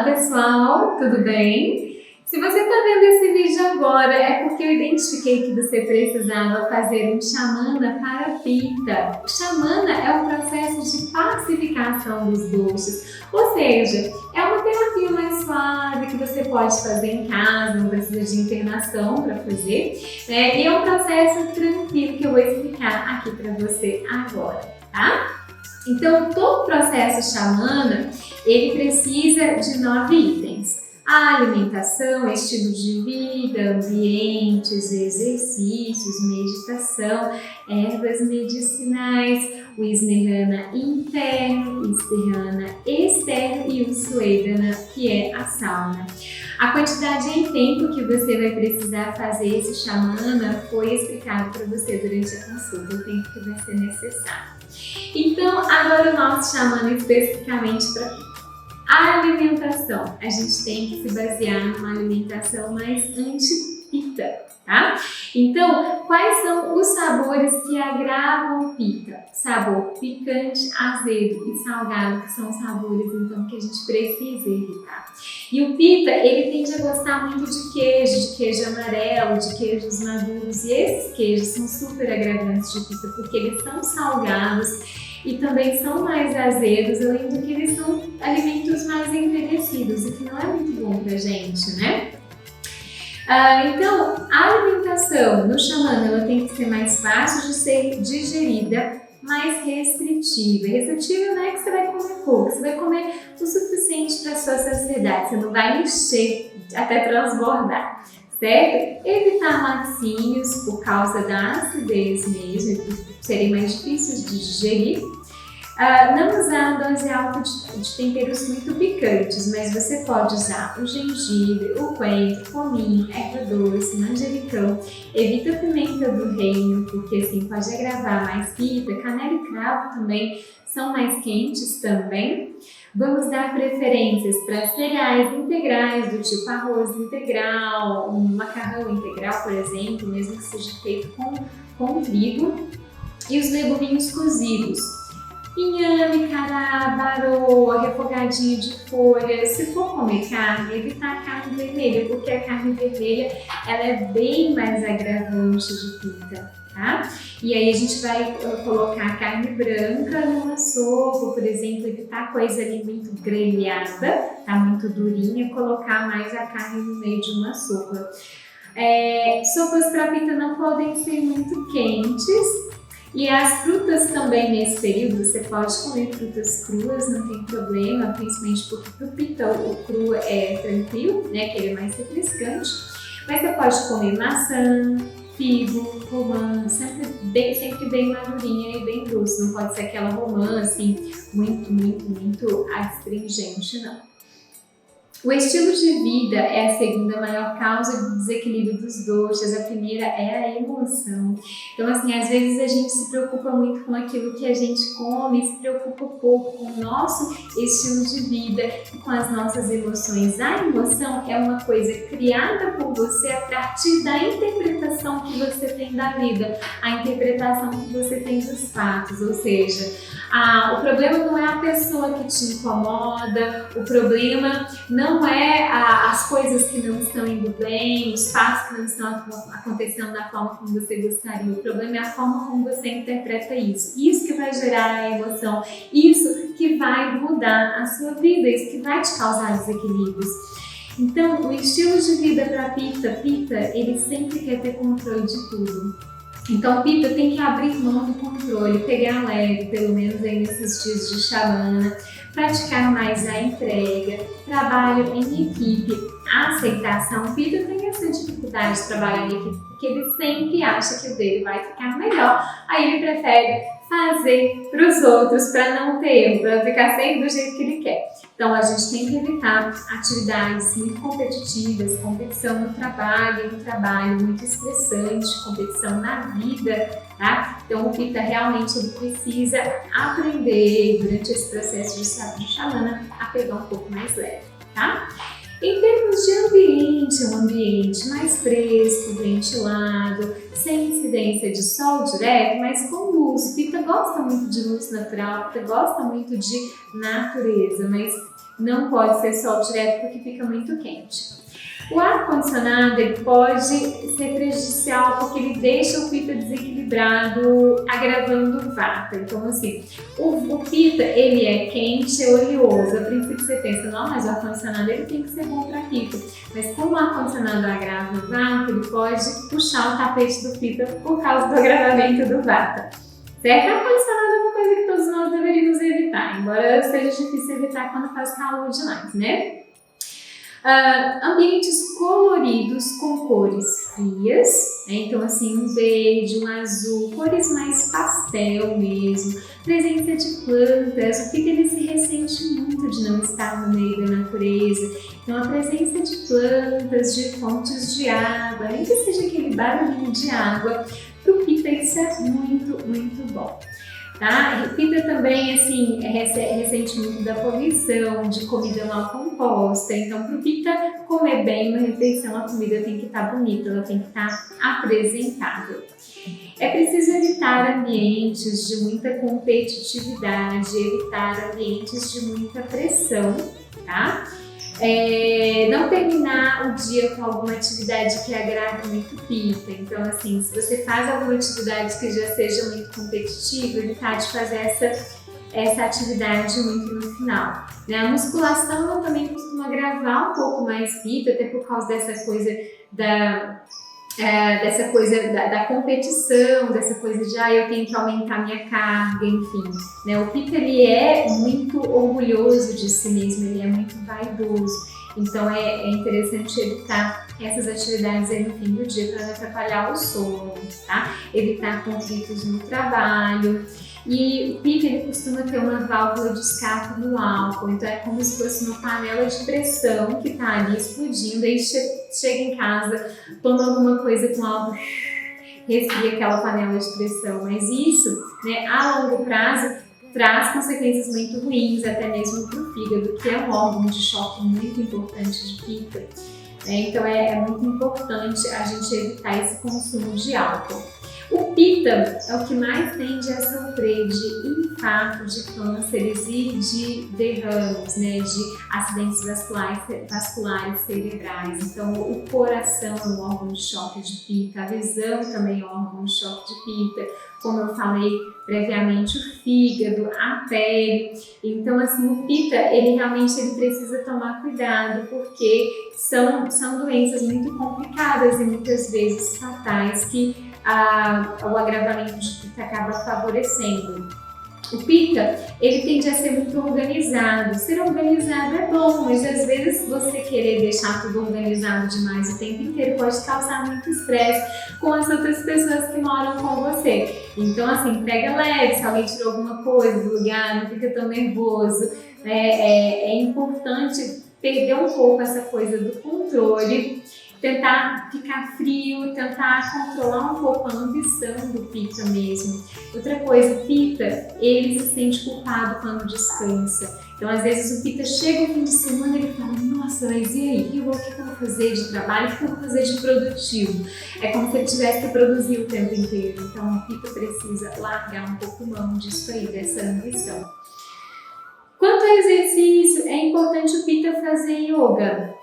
pessoal, tudo bem? Se você está vendo esse vídeo agora, é porque eu identifiquei que você precisava fazer um Xamana para Pitta. O Xamana é um processo de pacificação dos doshas, ou seja, é uma terapia mais suave que você pode fazer em casa, não precisa de internação para fazer, né? E é um processo tranquilo que eu vou explicar aqui para você agora, tá? Então, todo processo Xamana, ele precisa de 9 itens. A alimentação, estilo de vida, ambientes, exercícios, meditação, ervas medicinais, o Snehana interno, o Snehana externo e o Suedana, que é a sauna. A quantidade em tempo que você vai precisar fazer esse Xamana foi explicado para você durante a consulta, o tempo que vai ser necessário. Então, agora o nosso Xamana especificamente para a alimentação. A gente tem que se basear numa alimentação mais anti-Pitta, tá? Então, quais são os sabores que agravam o Pitta? Sabor picante, azedo e salgado, que são sabores então que a gente precisa evitar. E o Pitta, ele tende a gostar muito de queijo amarelo, de queijos maduros, e esses queijos são super agravantes de Pitta porque eles são salgados e também são mais azedos, além do que eles são alimentos mais envelhecidos, o que não é muito bom pra gente, né? Então, a alimentação no Xamana ela tem que ser mais fácil de ser digerida, mais restritiva. Restritiva não é que você vai comer pouco, você vai comer o suficiente para a sua saciedade, você não vai encher até transbordar, certo? Evitar laticínios por causa da acidez mesmo, por serem mais difíceis de digerir. Não usar dose alta de temperos muito picantes, mas você pode usar o gengibre, o coentro, cominho, erva doce, manjericão. Evita a pimenta do reino, porque assim pode agravar mais Pitta. Canela e cravo também são mais quentes também. Vamos dar preferências para cereais integrais, do tipo arroz integral, um macarrão integral, por exemplo, mesmo que seja feito com trigo. E os leguminhos cozidos. Inhame, cará, baroa, refogadinho de folhas. Se for comer carne, evitar a carne vermelha, porque a carne vermelha ela é bem mais agravante de Pitta, tá? E aí a gente vai colocar a carne branca numa sopa, por exemplo, evitar coisa ali muito grelhada, tá? Muito durinha, colocar mais a carne no meio de uma sopa. Sopas para Pitta não podem ser muito quentes. E as frutas também nesse período, você pode comer frutas cruas, não tem problema, principalmente porque pro Pitta o cru é tranquilo, né, que ele é mais refrescante. Mas você pode comer maçã, figo, romã, sempre bem madurinha e bem doce, não pode ser aquela romã assim, muito astringente, não. O estilo de vida é a segunda maior causa de desequilíbrio dos doshas, a primeira é a emoção. Então, assim, às vezes a gente se preocupa muito com aquilo que a gente come, se preocupa pouco com o nosso estilo de vida e com as nossas emoções. A emoção é uma coisa criada por você a partir da interpretação que você tem da vida, a interpretação que você tem dos fatos, ou seja, o problema não é a pessoa que te incomoda, o problema não é as coisas que não estão indo bem, os fatos que não estão acontecendo da forma como você gostaria. O problema é a forma como você interpreta isso. Isso que vai gerar a emoção, isso que vai mudar a sua vida, isso que vai te causar desequilíbrios. Então, o estilo de vida para Pitta, ele sempre quer ter controle de tudo. Então, Pitta tem que abrir mão do controle, pegar leve, pelo menos aí nesses dias de Xamana, praticar mais a entrega, trabalho em equipe, a aceitação. Pitta tem essa dificuldade de trabalhar em equipe, porque ele sempre acha que o dele vai ficar melhor, aí ele prefere fazer para os outros, para não ter erro, para ficar sempre do jeito que ele quer. Então, a gente tem que evitar atividades muito competitivas, competição no trabalho muito estressante, competição na vida, tá? Então, o Pitta realmente ele precisa aprender durante esse processo de Xamana a pegar um pouco mais leve, tá? Em termos de ambiente, um ambiente mais fresco, ventilado, sem incidência de sol direto, mas com luz. Pitta gosta muito de luz natural, Pitta gosta muito de natureza, mas não pode ser sol direto porque fica muito quente. O ar-condicionado ele pode ser prejudicial porque ele deixa o Pitta desequilibrado, agravando o Vata. Então, assim, o Pitta ele é quente e oleoso. A princípio você pensa, não, mas o ar-condicionado ele tem que ser bom para Pitta. Mas como o ar-condicionado agrava o Vata, ele pode puxar o tapete do Pitta por causa do agravamento do Vata. Certo? Ar-condicionado é uma coisa que todos nós deveríamos evitar, embora seja difícil evitar quando faz calor demais, né? Ambientes coloridos com cores frias, né? Então assim, um verde, um azul, cores mais pastel mesmo, presença de plantas. O Pitta ele se ressente muito de não estar no meio da natureza, então a presença de plantas, de fontes de água, nem que seja aquele barulhinho de água, para o Pitta isso é muito, muito bom. Tá? Pitta também, assim, ressente muito da poluição, de comida mal composta. Então, para o Pitta comer bem uma refeição, a comida tem que estar bonita, ela tem que estar apresentável. É preciso evitar ambientes de muita competitividade, evitar ambientes de muita pressão, tá? Não terminar o dia com alguma atividade que agrade muito Pitta. Então, assim, se você faz alguma atividade que já seja muito competitiva, evitar de fazer essa atividade muito no final. A musculação ela também costuma agravar um pouco mais Pitta, até por causa dessa coisa da competição, dessa coisa de eu tenho que aumentar minha carga, enfim. Né? O Pitta ele é muito orgulhoso de si mesmo, ele é muito vaidoso. Então é interessante evitar essas atividades aí no fim do dia para não atrapalhar o sono, tá? Evitar conflitos no trabalho. E o Pitta ele costuma ter uma válvula de escape no álcool, então é como se fosse uma panela de pressão que está ali explodindo, aí chega em casa, toma alguma coisa com álcool, resfria aquela panela de pressão, mas isso, né, a longo prazo traz consequências muito ruins, até mesmo para o fígado, que é um órgão de choque muito importante de Pitta. Então é muito importante a gente evitar esse consumo de álcool. O Pitta é o que mais tende a sofrer de infarto, de cânceres e de derrames, né, de acidentes vasculares cerebrais. Então, o coração é um órgão de choque de Pitta, a visão também é um órgão de choque de Pitta, como eu falei previamente, o fígado, a pele. Então, assim, o Pitta, ele realmente precisa tomar cuidado, porque são doenças muito complicadas e muitas vezes fatais que o agravamento de Pitta acaba favorecendo. O Pitta, ele tende a ser muito organizado. Ser organizado é bom, mas às vezes você querer deixar tudo organizado demais o tempo inteiro pode causar muito estresse com as outras pessoas que moram com você. Então, assim, pega leve, se alguém tirou alguma coisa do lugar, não fica tão nervoso. É importante perder um pouco essa coisa do controle, tentar ficar frio, tentar controlar um pouco a ambição do Pitta mesmo. Outra coisa, o Pitta, ele se sente culpado quando descansa. Então, às vezes, o Pitta chega no fim de semana e ele fala, nossa, mas e aí? O que eu vou fazer de trabalho? O que eu vou fazer de produtivo? É como se ele tivesse que produzir o tempo inteiro. Então, o Pitta precisa largar um pouco mão disso aí, dessa ambição. Quanto ao exercício, é importante o Pitta fazer yoga.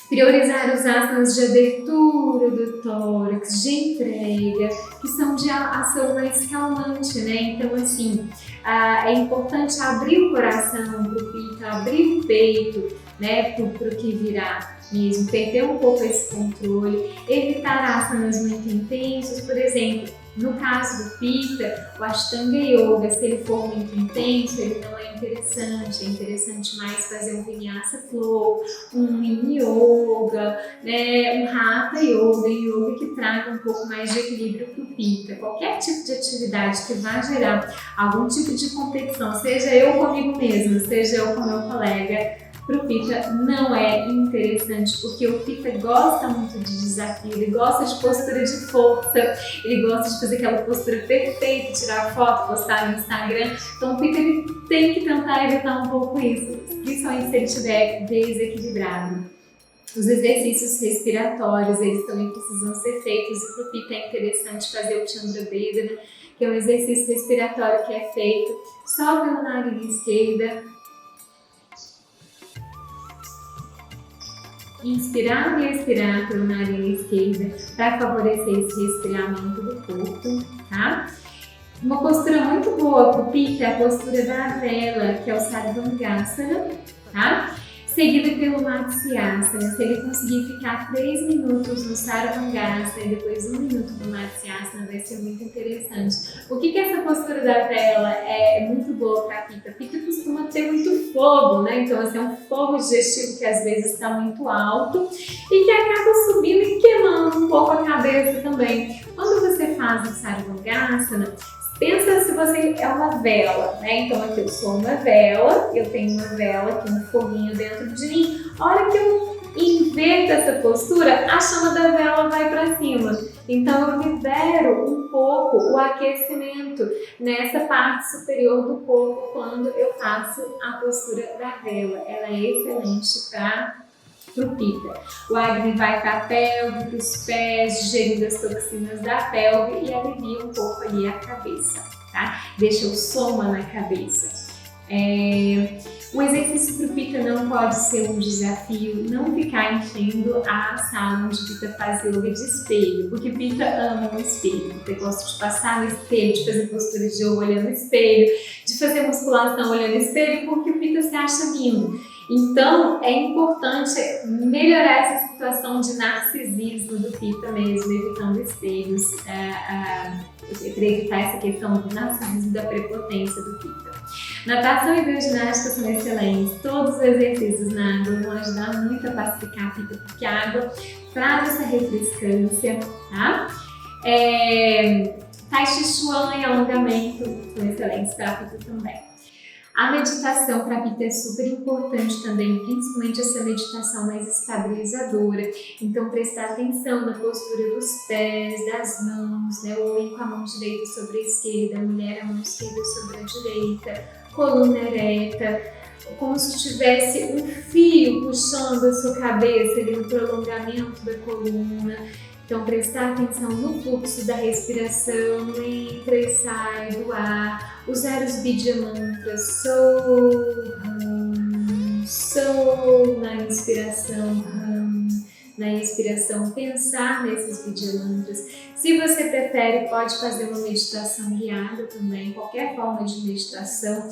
Priorizar os asanas de abertura do tórax, de entrega, que são de ação mais calmante, né? Então, assim, é importante abrir o coração para o Pitta, abrir o peito, né? Para o que virá mesmo, perder um pouco esse controle, evitar asanas muito intensos, por exemplo. No caso do Pitta, o Ashtanga Yoga, se ele for muito intenso, ele não é interessante. É interessante mais fazer um Vinyasa Flow, um Yin Yoga, né, um Hatha Yoga, yoga que traga um pouco mais de equilíbrio para o Pitta. Qualquer tipo de atividade que vá gerar algum tipo de competição, seja eu comigo mesma, seja eu com meu colega, para o Pitta não é interessante, porque o Pitta gosta muito de desafio, ele gosta de postura de força, ele gosta de fazer aquela postura perfeita, tirar foto, postar no Instagram. Então o Pitta ele tem que tentar evitar um pouco isso, principalmente se ele estiver desequilibrado. Os exercícios respiratórios, eles também precisam ser feitos, e para o Pitta é interessante fazer o Chandra Vedana, que é um exercício respiratório que é feito só pela narina esquerda, inspirar e expirar pela narina esquerda para favorecer esse resfriamento do corpo, tá? Uma postura muito boa para o Pitta é a postura da vela, que é o Sarvangasana, tá? Seguida pelo Matsyasana. Se ele conseguir ficar 3 minutos no Sarvangasana e depois 1 minuto no Matsyasana, vai ser muito interessante. Por que essa postura da vela é muito boa para Pitta? Pitta costuma ter muito fogo, né? Então, assim, é um fogo digestivo que às vezes está muito alto e que acaba subindo e queimando um pouco a cabeça também. Quando você faz o Sarvangasana, pensa se você é uma vela, né? Então aqui eu sou uma vela, eu tenho uma vela aqui, um foguinho dentro de mim. A hora que eu inverto essa postura, a chama da vela vai para cima. Então eu libero um pouco o aquecimento nessa parte superior do corpo quando eu faço a postura da vela. Ela é excelente para o Pitta. O Agni vai para a pelve, para os pés, digerindo as toxinas da pelve e alivia um pouco ali a cabeça, tá? Deixa o soma na cabeça. O exercício para o Pitta não pode ser um desafio, não ficar enchendo a sala onde Pitta faz yoga de espelho, porque Pitta ama o espelho. Pitta gosta de passar no espelho, de fazer postura de yoga olhando no espelho, de fazer musculação olhando no espelho, porque o Pitta se acha lindo. Então, é importante melhorar essa situação de narcisismo do Pitta mesmo, evitando espelhos, para evitar essa questão do narcisismo, da prepotência do Pitta. Natação e hidroginástica são excelentes, todos os exercícios na água vão ajudar muito a pacificar a Pitta, porque a água traz essa refrescância, tá? Tai Chi Chuan e alongamento são excelentes para a Pitta também. A meditação para Pitta é super importante também, principalmente essa meditação mais estabilizadora. Então, prestar atenção na postura dos pés, das mãos, né? O homem com a mão direita sobre a esquerda, a mulher a mão esquerda sobre a direita, coluna ereta, como se tivesse um fio puxando a sua cabeça ali no prolongamento da coluna. Então, prestar atenção no fluxo da respiração, entra e sai do ar, usar os Bija Mantras, So, na inspiração, na expiração, pensar nesses Bija Mantras. Se você prefere, pode fazer uma meditação guiada também, qualquer forma de meditação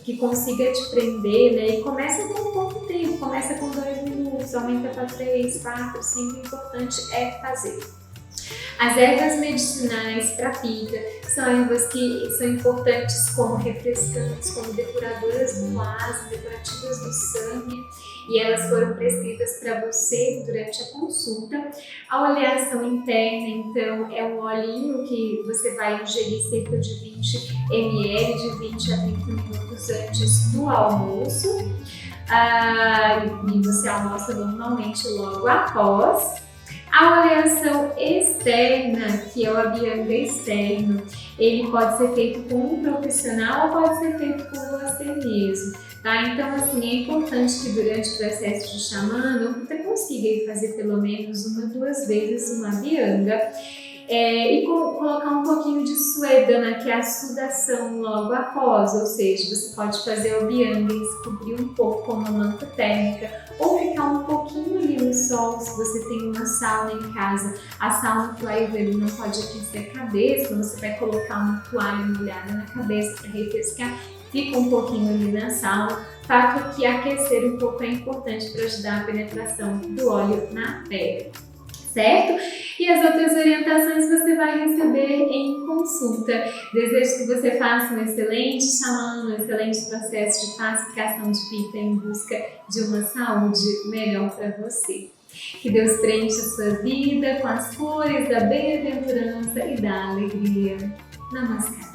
que consiga te prender, né? E começa com pouco tempo, começa com 2 minutos, aumenta para 3, 4, sempre importante é fazer. As ervas medicinais para Pitta são ervas que são importantes como refrescantes, como depuradoras do vaso, depurativas do sangue, e elas foram prescritas para você durante a consulta. A oleação interna, então, é um olhinho que você vai ingerir cerca de 20 ml de 20 a 30 minutos antes do almoço. E você almoça normalmente logo após. A oleação externa, que é o Abhyanga externo, ele pode ser feito com um profissional ou pode ser feito por você mesmo, tá? Então, assim, é importante que durante o processo de Shamana, você consiga fazer pelo menos 1 ou 2 vezes uma Abhyanga. E colocar um pouquinho de Swedana, que é a sudação logo após, ou seja, você pode fazer o Abhyanga e se cobrir um pouco com uma manta térmica, ou ficar um pouquinho ali no sol, se você tem uma sauna em casa. A sauna do Ayurveda não pode aquecer a cabeça, você vai colocar uma toalha molhada na cabeça para refrescar, fica um pouquinho ali na sauna. Fato que aquecer um pouco é importante para ajudar a penetração do óleo na pele. Certo? E as outras orientações você vai receber em consulta. Desejo que você faça um excelente Shamana, um excelente processo de pacificação de Pitta em busca de uma saúde melhor para você. Que Deus preencha a sua vida com as cores da bem-aventurança e da alegria. Namaskar.